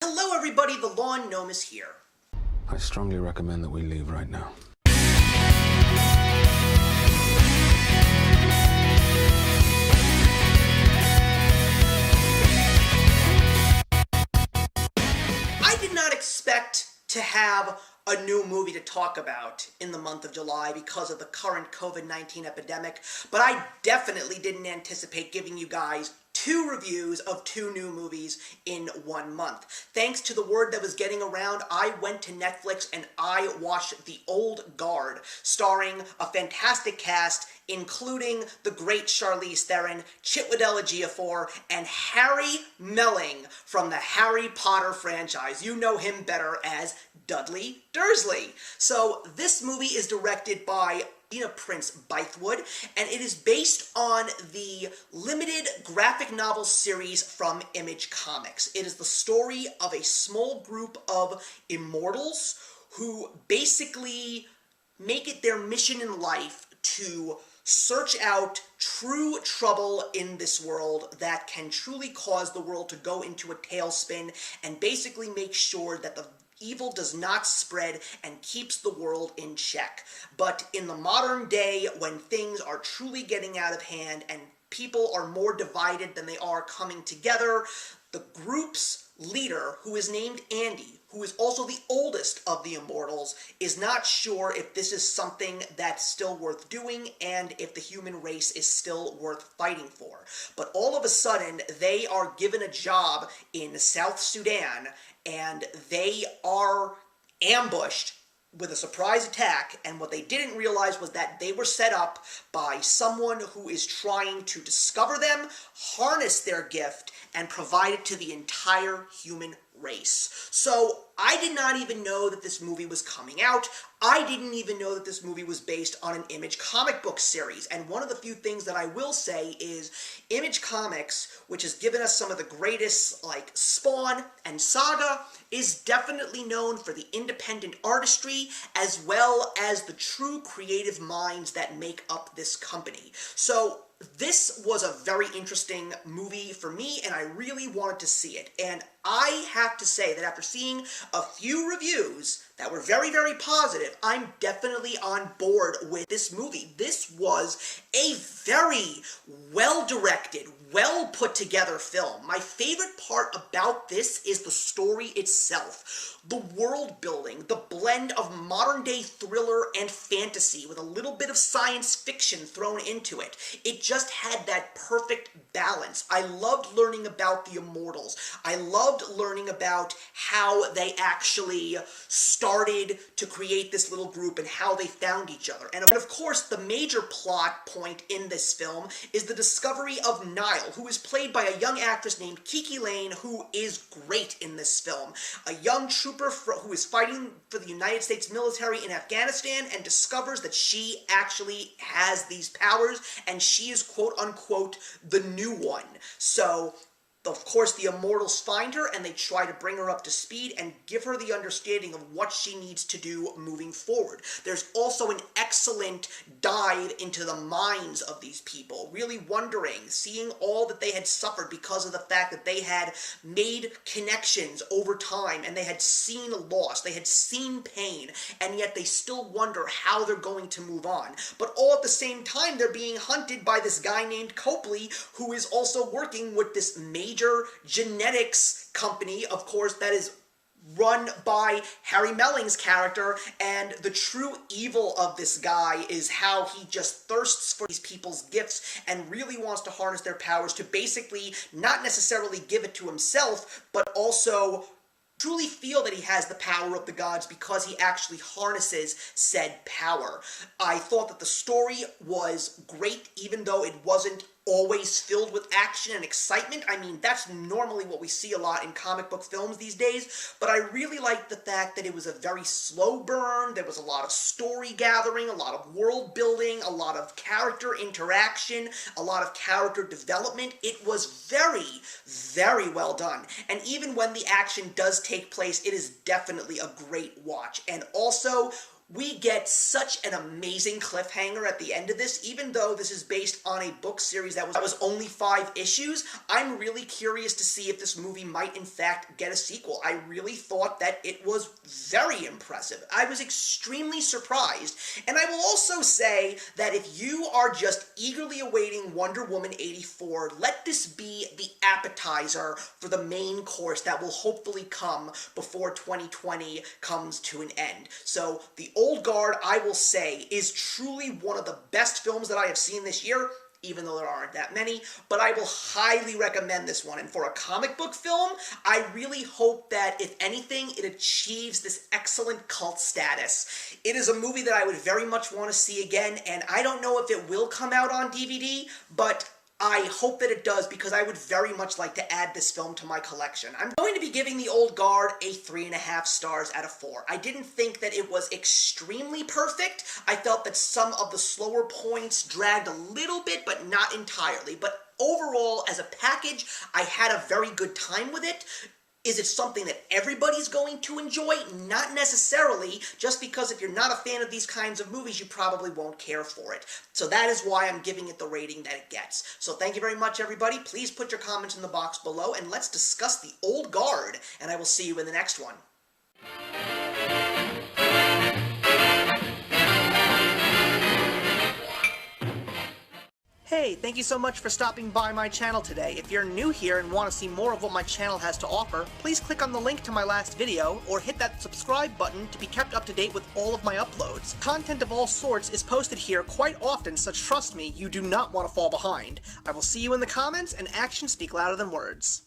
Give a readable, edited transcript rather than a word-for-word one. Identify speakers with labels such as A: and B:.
A: Hello everybody, the Lawn Gnome is here.
B: I strongly recommend that we leave right now.
A: I did not expect to have a new movie to talk about in the month of July because of the current COVID-19 epidemic, but I definitely didn't anticipate giving you guys two reviews of two new movies in 1 month. Thanks to the word that was getting around, I went to Netflix and I watched The Old Guard, starring a fantastic cast including the great Charlize Theron, Chiwetel Ejiofor, and Harry Melling from the Harry Potter franchise. You know him better as Dudley Dursley. So this movie is directed by Prince Bythewood, and it is based on the limited graphic novel series from Image Comics. It is the story of a small group of immortals who basically make it their mission in life to search out true trouble in this world that can truly cause the world to go into a tailspin and basically make sure that the evil does not spread and keeps the world in check. But in the modern day, when things are truly getting out of hand and people are more divided than they are coming together, the group's leader, who is named Andy, who is also the oldest of the immortals, is not sure if this is something that's still worth doing and if the human race is still worth fighting for. But all of a sudden, they are given a job in South Sudan, and they are ambushed with a surprise attack, and what they didn't realize was that they were set up by someone who is trying to discover them, harness their gift, and provide it to the entire human race. So I did not even know that this movie was coming out. I didn't even know that this movie was based on an Image comic book series. And one of the few things that I will say is Image Comics, which has given us some of the greatest, like Spawn and Saga, is definitely known for the independent artistry as well as the true creative minds that make up this company. So this was a very interesting movie for me, and I really wanted to see it. And I have to say that after seeing a few reviews that were very, very positive, I'm definitely on board with this movie. This was a very well-directed, well-put-together film. My favorite part about this is the story itself. The world building, the blend of modern-day thriller and fantasy with a little bit of science fiction thrown into it. It just had that perfect balance. I loved learning about the immortals. I loved learning about how they actually started to create this little group and how they found each other. And of course, the major plot point in this film is the discovery of Nile, who is played by a young actress named Kiki Lane, who is great in this film. A young trooper who is fighting for the United States military in Afghanistan and discovers that she actually has these powers and she is quote-unquote the new one. So of course, the immortals find her and they try to bring her up to speed and give her the understanding of what she needs to do moving forward. There's also an excellent dive into the minds of these people, really wondering, seeing all that they had suffered because of the fact that they had made connections over time and they had seen loss, they had seen pain, and yet they still wonder how they're going to move on. But all at the same time, they're being hunted by this guy named Copley, who is also working with this major genetics company, of course, that is run by Harry Melling's character, and the true evil of this guy is how he just thirsts for these people's gifts and really wants to harness their powers to basically not necessarily give it to himself, but also truly feel that he has the power of the gods because he actually harnesses said power. I thought that the story was great, even though it wasn't always filled with action and excitement. I mean, that's normally what we see a lot in comic book films these days, but I really liked the fact that it was a very slow burn. There was a lot of story gathering, a lot of world building, a lot of character interaction, a lot of character development. It was very, very well done. And even when the action does take place, it is definitely a great watch. And also, We get such an amazing cliffhanger at the end of this, even though this is based on a book series that was only 5 issues. I'm really curious to see if this movie might in fact get a sequel. I really thought that it was very impressive. I was extremely surprised, and I will also say that if you are just eagerly awaiting Wonder Woman 84, let this be the appetizer for the main course that will hopefully come before 2020 comes to an end. So the Old Guard, I will say, is truly one of the best films that I have seen this year, even though there aren't that many, but I will highly recommend this one. And for a comic book film, I really hope that, if anything, it achieves this excellent cult status. It is a movie that I would very much want to see again, and I don't know if it will come out on DVD, but I hope that it does, because I would very much like to add this film to my collection. I'm going to be giving The Old Guard a 3.5 stars out of 4. I didn't think that it was extremely perfect. I felt that some of the slower points dragged a little bit, but not entirely. But overall, as a package, I had a very good time with it. Is it something that everybody's going to enjoy? Not necessarily, just because if you're not a fan of these kinds of movies, you probably won't care for it. So that is why I'm giving it the rating that it gets. So thank you very much, everybody. Please put your comments in the box below, and let's discuss The Old Guard, and I will see you in the next one. Hey, thank you so much for stopping by my channel today. If you're new here and want to see more of what my channel has to offer, please click on the link to my last video, or hit that subscribe button to be kept up to date with all of my uploads. Content of all sorts is posted here quite often, so trust me, you do not want to fall behind. I will see you in the comments, and actions speak louder than words.